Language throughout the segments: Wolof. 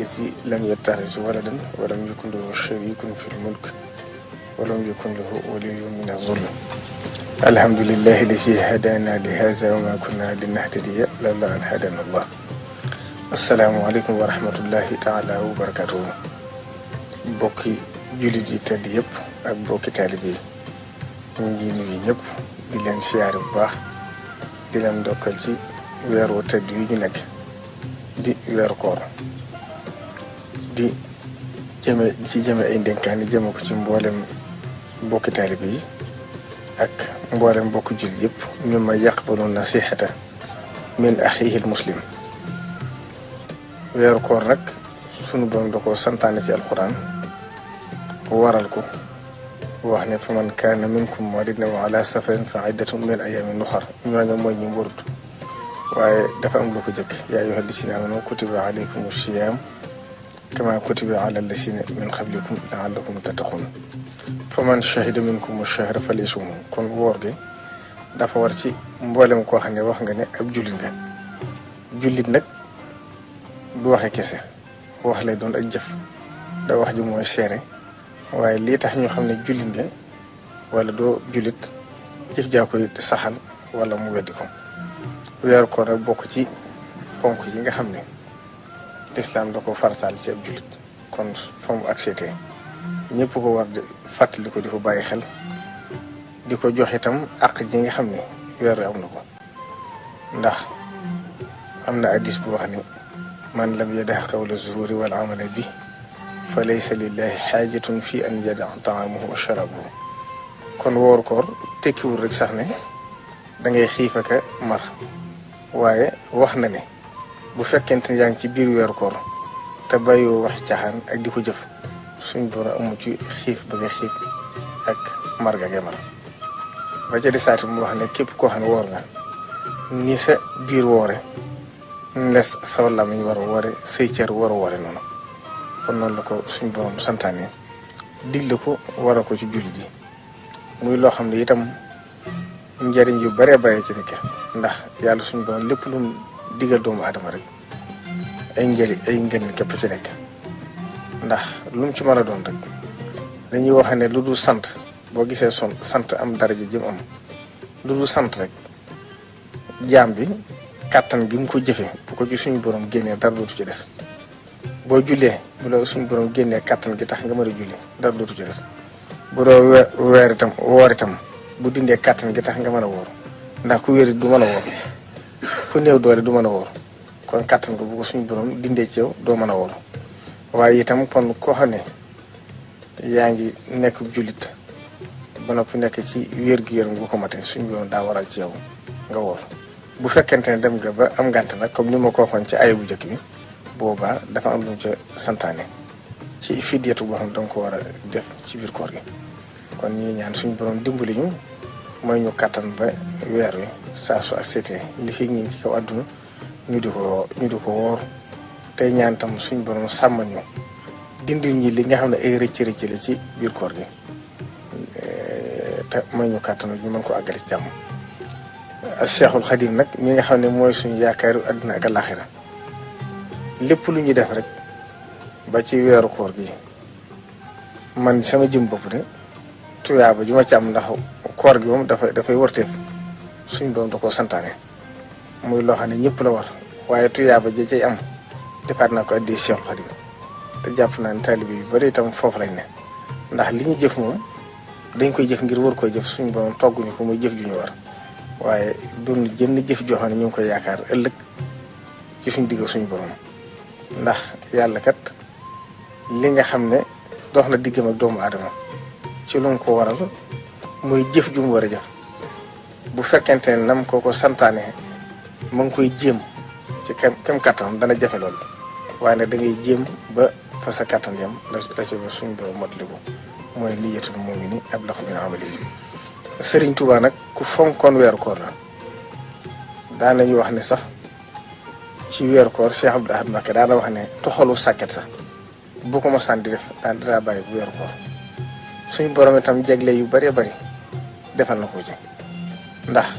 الذي لم يتخذ ولدا ولم يكن له شريك في الملك ولم يكن له ولي من الظلم. الحمد لله الذي هدانا لهذا وما كنا لنهتدي لولا أن هدانا الله. السلام عليكم ورحمة الله تعالى وبركاته. bokki jullit yi tedd yëpp ak bokki taalibe yi ñu ngi nuyu ñëpp di leen siyaare bu baax di leen ndokkal ci weeru tedd yu ñu nekk di weeru koor di jëme ay ndénkaani jëme ko ci mboolem bokki taalibe yi ak mboolem bokki jullit yëpp ñu ma yaqbalu nasihata min axiihil muslim. weeru koor nag sunu doom da ko santaane ci alxuraan waral ko wax ne fa man kaana minkum mariidan aw alaa safarin fa iddatun min ayyaamin uxar ñooñu mooy ñu mborut waaye dafa am lu ko jëkk yaa ayyuhal laziina aamanuu kutiba alaykumu siyaam kamaa kutiba alal laziina min qablikum la'allakum tattaquun fa man shahida minkumu shahra falyasumhu. kon woor gi dafa war ci mboolem koo xam ne wax nga ne ab jullit nga. jullit nag du waxe kese wax lay doon ak jëf da wax ji mooy seere waaye lii tax ñu xam ne jullit nga wala doo jullit jëf jaa koy saxal wala mu weddi ko. weeru koor nag bokk ci ponk yi nga xam ne lislaam da ko farataal ci ab jullit kon fa mu accepté ñëpp ko war di fàttali ko di ko bàyyi xel di ko jox itam àq ji nga xam ne weer am na ko ndax am na hadiis bu wax ne man lam yada' qawla zuuri wal amala bi fa laysa lillahi xaajatun fi an yada' ta'amahu wa sharabahu. kon wooru koor tekkiwul rek sax ne da ngay xiif ak mar waaye wax na ne bu fekkente ne yaa ngi ci biir weeru koor te bàyyoo waxi caaxaan ak di ko jëf suñ borom amu ci xiif ba nga xiif ak mar ga nga mar. ba ca di saati mu wax ne képp koo xam ne woor nga ni sa biir woore les sa làmmiñ war a woore say cër war a woore noonu. kon noonu la ko suñ borom santaane digle ko war a ko ci jullit yi muy loo xam ne itam njariñ yu baree bare ci nekk ndax yàlla suñ borom lépp lu mu digal doomu aadama rek ay ngëneel képp ci nekk. ndax lu mu ci mën a doon rek dañuy wax ne lu dul sant boo gisee sant am daraja jëm am lu dul sant rek jaam bi kàttan gi mu ko jëfee bu ko ci suñu borom génnee dara dootu ci des. boo jullee bu la suñu borom génnee kàttan gi tax nga mën a julli dara dootu ci des. bu doo woor itam bu dindee kàttan gi tax nga mën a woor ndax ku wér du mën a woor ku néew doole du mën a woor kon kàttan ko bu ko suñu borom dindee ci yow doo mën a woor. waaye itam kon koo xam ne yaa ngi nekk jullit ba noppi nekk ci wér-gu-yaram gu ko mate suñu borom daa waral ci yow nga woor. bu fekkente ne dem nga ba am ngànt nag comme ni ma ko waxoon ci aaya bu njëkk bi boobaa dafa am lu mu ca santaane ci fidyatu boo xam ne danga ko war a def ci biir koor gi. kon ñi ñaan suñu borom dimbali ñu mooy ñu kàttan ba weer wi saa su ak seetee li fi ñu ci kaw àdduna ñu di ko woor tey ñaan tam suñu borom sàmm ñu dindi ñi li nga xam ne ay rëcc la ci biir koor gi te mooy ñu kàttan ñu mën ko àggale ci jàmm. Cheikhul Khadim nag mi nga xam ne mooy suñu yaakaaru àdduna ak àllaaxira lépp lu ñuy def rek ba ci weeru koor gi man sama jëm bopp de tuyaaba ju ma ci am ndax koor gi moom dafay wërteef suñ doom da koo santaane muy loo xam ne ñëpp la war waaye tuyaaba ja cay am defaat naa ko addi Cheikhul Khadim te jàpp naa ne taalibe yu bari itam foofu lañ ne ndax li ñu jëf moom dañ koy jëf ngir war koy jëf suñu borom togguñu ko muy jëf ju ñu war waaye doon jënn jëf joo xam ne ñu ngi koy yaakaar ëllëg ci suñu digg suñu borom ndax yàlla kat li nga xam ne dox na diggam ak doomu aadama ci lu mu ko waral muy jëf ju mu war a jëf bu fekkente ne nam ko santaane ma ngi koy jéem ci kem kattan dana jafe lool waaye nag da ngay jéem ba fa sa kattan yam la ci ba suñu borom motali ko mooy niyyatul mu'mini ablagu min amalihi. Sëriñ Tuubaa nag ku fonkoon weeru koor la daanañu wax ne sax ci weeru koor Cheikh Abdou Ahad Mbacké daana wax ne toxalu sàkket sax bu ko mosaan di def daa bàyyi bu weeru koor suñu borom itam jagle yu bëree bëri defal na ko ci ndax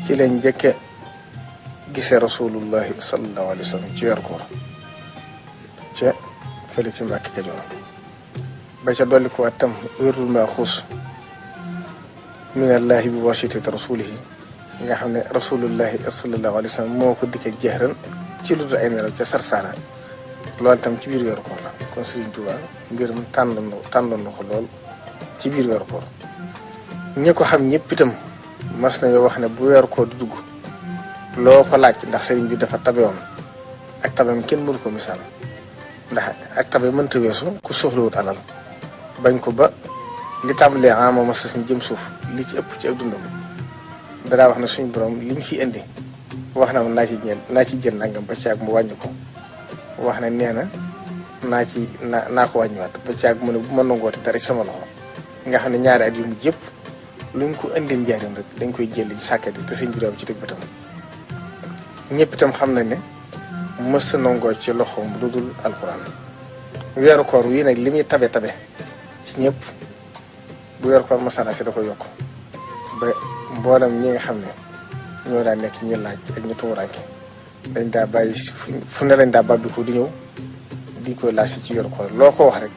ci lañ njëkke gisee rasulullahi sallallahu alayhi wa sallam ci weeru koor ca fële ci Mbàkke Kajoor ba ca dolli ko tam wérul ma xuus minallahi bi wasitati rasulihi nga xam ne rasulullahi sallallahu alayhi wa sallam moo ko dikkee jeexran ci lu dul ay nelaw ca Sarsara loolu tam ci biir weeru koor la kon Serigne Touba mbirum tàndoon na ko lool ci biir weeru koor ñi ko xam ñëpp itam mas nañoo wax ne bu weeru koor di dugg loo ko laaj ndax Serigne bi dafa tabewoon ak tabeem kenn mënu ko misaal ndax ak tabe mënta weesu ku soxlawut alal bañ ko ba li tàmbalee ama ma sas jëm suuf li ci ëpp ci ak dundam danaa wax ne suñu borom liñ fi indi wax na ma naa ci jël nangam ba ci ak mu wàññi ko wax ne nee na naa ko wàññiwaat ba ci ak mu ne bu ma nangooti dara ci sama loxo nga xam ne ñaari at yu mujj yëpp luñ ko indil njaarim rek dañ koy jël ci sàkkat yi te sëñ bi daw ci dëgg ba tam ñëpp itam xam nañ ne mës a nangoo ci loxoom lu dul alxuraan weeru koor wii nag li muy tabe ci ñëpp bu weeru koor masala si da ko yokk ba mboolem ñi nga xam ne ñoo daa nekk ñi laaj ak ñu tumuraanke dañ daa bàyyi fu ne lañ daa bàbbi ko di ñëw di ko laaj ci weeru koor loo ko wax rek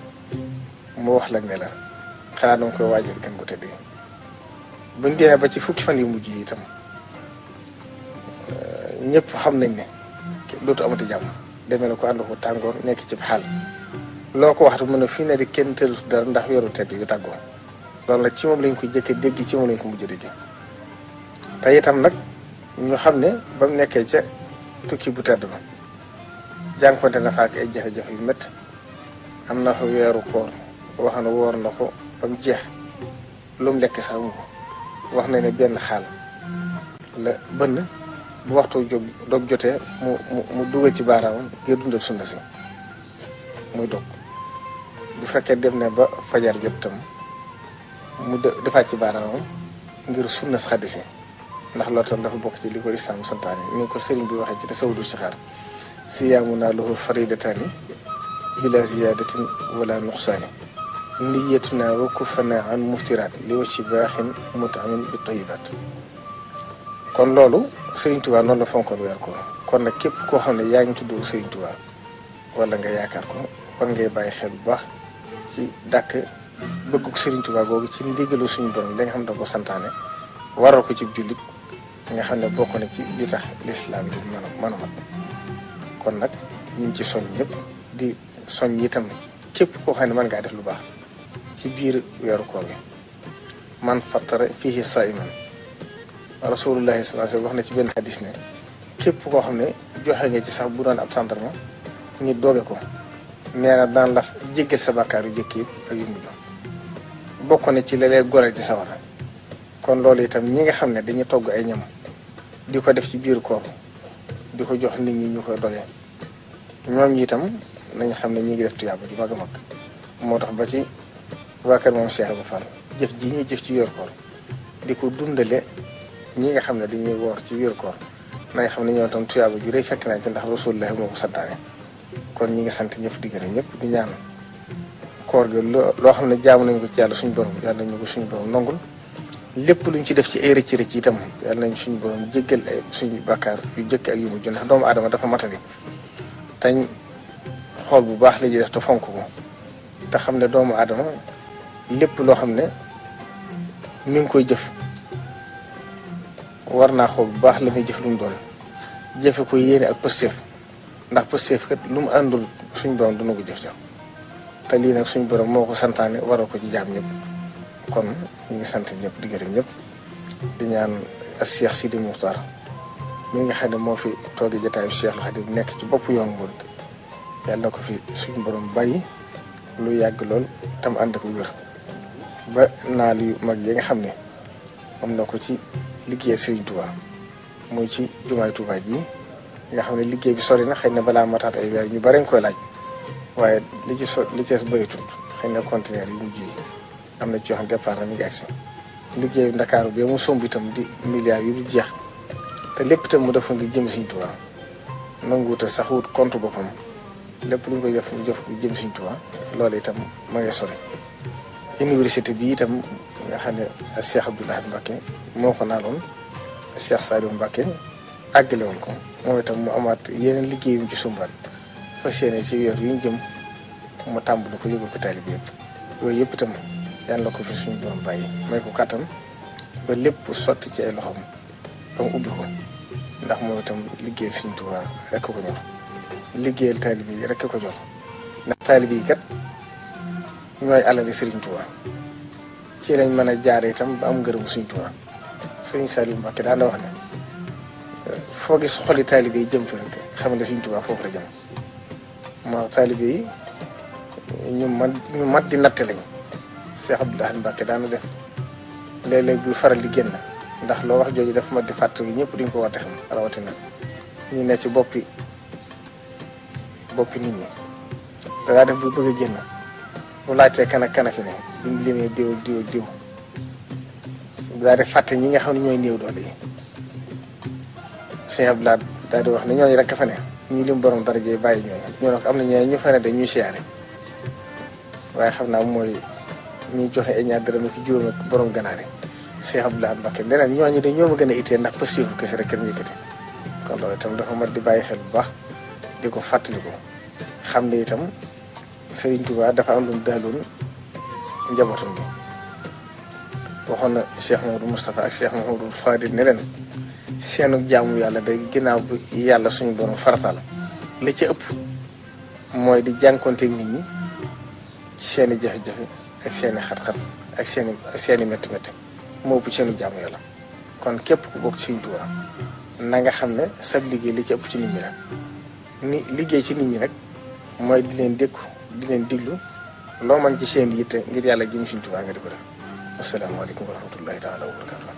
mu wax la ne la xanaa danga koy waajal gën ko tëddee buñ demee ba ci fukki fan yu mujj yi itam ñëpp xam nañ ne dootu amati jàmm demee na ko ànd ko tàngoor nekk ci xaal loo ko waxtu mën a fii ne di kenn tëru dara ndax weeru tedd yu tàggoo loolu nag ci moom lañ ko jëkk dégg ci moom lañ ko mujj dégg te itam nag ñu xam ne ba mu nekkee ca tukki bu tedd ba jànkonte na fa ak ay jafe-jafe yu métti am na fa weeru koor wax na woor na ko ba mu jeex lu mu lekk sax mu ko wax na ne benn xaal la bënn bu waxtu dog jotee mu dugal ci baaraamam ngir dundal sunna si muy dog bu fekkee dem ne ba fajar jot tam mu defaat ci baaraamam ngir sunna si xaddi si ndax loolu tam dafa bokk ci li ko lislaam santaane ni ko sëriñ bi waxee ci tasawudu istixaar siyaamu naa lahu faridataani bila ziyadatin wala nuqsaani niyatuna wa kufana an muftiraat li wa ci baaxin mutaamin bi tayibaat kon loolu Serigne Touba noonu la fonkoon weer ko kon nag képp koo xam ne yaa ngi tudd Serigne Touba wala nga yaakaar ko war ngay bàyyi xel bu baax ci dàkk bëgg ko Serigne Touba googu ci ndigalu suñu borom li nga xam ne da ko santaane waral ko ci jullit nga xam ne bokk na ci li tax lislaam bi mën a mat kon nag ñu ngi ci soñ ñëpp di soñ itam képp koo xam ne mën ngaa def lu baax ci biir weeru koor bi man fattara fiihi saa'iman rasulullahi sallallahu alayhi wasallam wax na ci benn xadis ne képp koo xam ne joxe nga ci sax bu doon ab sandarma nit dooge ko nee na daan la jéggal sa bàkkaar yu jëkk yëpp ak yu mujj bokk na ci la lay goreel ci sawara kon loolu itam ñi nga xam ne dañuy togg ay ñam di ko def ci biir koor di ko jox nit ñi ñu koy doge ñoom ñi itam nañ xam ne ñi ngi def tuyaaba ju mag a mag moo tax ba ci waa kër moom Cheikh Ibra Fall jëf ji ñuy jëf ci weeru koor di ko dundale ñi nga xam ne dañuy woor ci weeru koor nañ xam ne ñoo tam tuyaaba ju rëy fekk nañ ci ndax Rasulullah moo ko santaane kon ñi ngi sant ñëpp di gërëm ñëpp di ñaan koor gi loo xam ne jaamu nañ ko ci yàlla suñu borom yàlla nañu ko suñu borom nongul lépp luñ ci def ci ay rëcc itam yàlla nañ suñu borom jéggal ay suñu bakkaar yu jëkk ak yu mujj ndax doomu aadama dafa matali tañ xool bu baax la ñuy def te fonk ko te xam ne doomu aadama lépp loo xam ne mi ngi koy jëf war naa xool bu baax la muy jëf lu mu doon jëfe ko yéene ak pësteef ndax pësteef kat lu mu àndul suñu borom duna ko jëf ja te lii nag suñu borom moo ko santaane waral ko ci jaam ñëpp kon ñu ngi sant ñëpp di gërëm ñëpp di ñaan ak Cheikh Sidi Moukhtar mi nga xam ne moo fi toogi jotaayu Cheikhul Khadim nekk ci bopp yoon Murid yàlla na ko fi suñu borom bàyyi lu yàgg lool tam ànd ko wér ba naal yu mag yi nga xam ne am na ko ci liggéey Serigne Touba muy ci jumaay Touba ji nga xam ne liggéey bi sori na xëy na balaa mataat ay weer ñu bari nga koy laaj waaye li ci bëritul xëy na conteneur yu mujj yi am na ci yoo xam départ na mi ngi agsi liggéeyu Ndakaaru bi mu somb itam di milliards yu du jeex te lépp itam mu defa ngi jëm Serigne Touba nanguwuta sax wut compte boppam lépp lu ñu koy def mu jëf ngi jëm Serigne Touba loolu itam ma ngay sori université bi itam nga xam ne Cheikh Abdoul Ahad Mbacké moo ko naaloon Cheikh Saliou Mbacké àggale woon ko moom itam mu amaat yeneen liggéeyum ci sumbaat fas yéene ci weer yu ñu jëm mu tàmbali ko yëgal ko taalibe yëpp yooyu yëpp itam yàlla na ko fi suñu borom bàyyi may ko kàttan ba lépp sotti ci ay loxoom ba mu ubbi ko ndax moom itam liggéeyal Sëriñ Tuubaa rekk ko ñor liggéeyal taalibe yi rekk ko ñor ndax taalibe yi kat ñooy alali Sëriñ Tuubaa ci lañ mën a jaare itam ba am ngërëmu Sëriñ Tuubaa Sëriñ Saliou Mbacké daan la wax ne foo gis xoli taalibe yi jëm fi rek xam ne Sëriñ Tuubaa foofu la jëm moo taalibe yi ñu mat di natte lañ Cheikh Abdoul Ahad Mbacké daana def léeg-léeg buy faral di génn ndax loo wax jooju dafa mat di fàttali ñëpp duñ ko war a xam rawatina ñu ne ci boppi nit ñi danaa def buy bëgg a génn bu laajtee kan ak kan fi ne buñ limee diw daa def fàtte ñi nga xam ne ñooy néew doole yi Cheikh Abdoul Ahad daal di wax ne ñooñu rek fa ne ñu lim borom daraje bàyyi ñoo ne ko am na ñeneen ñu fa ne dañuy siyaare waaye xam naa mooy ñuy joxe ay ñaar dërëm ak juróom ak borom ganaar yi Cheikh Abdoul Ahad Mbacké leneen ñooñu de ñoo ma gën a ittee ndax posifu kese rek kenn yëkkati kon loolu itam dafa mat di bàyyi xel bu baax di ko fàttaliku xam ne itam Sëriñ Tuubaa dafa am lu mu daaloon njabootam bi waxoon na Cheikh Mamadou Moustapha ak Cheikh Mamadou Fadil ne leen seenu jaamu yàlla day ginnaaw bu yàlla suñu borom farataal la ca ëpp mooy di jànkonteeg nit ñi ci seeni jafe-jafe ak seeni xat-xat ak seeni métti-métti moo ëpp seenu jaamu yàlla kon képp ku bokk Sëriñ Tuubaa na nga xam ne sab liggéey li ci ëpp ci nit ñi la ni liggéey ci nit ñi rek mooy di leen dékku di leen diglu loo man ci seen yitte ngir yàlla jëm Sëriñ Tuubaa nga di ko def asalaamaaleykum wa rahmatullahi taala wa barakatuh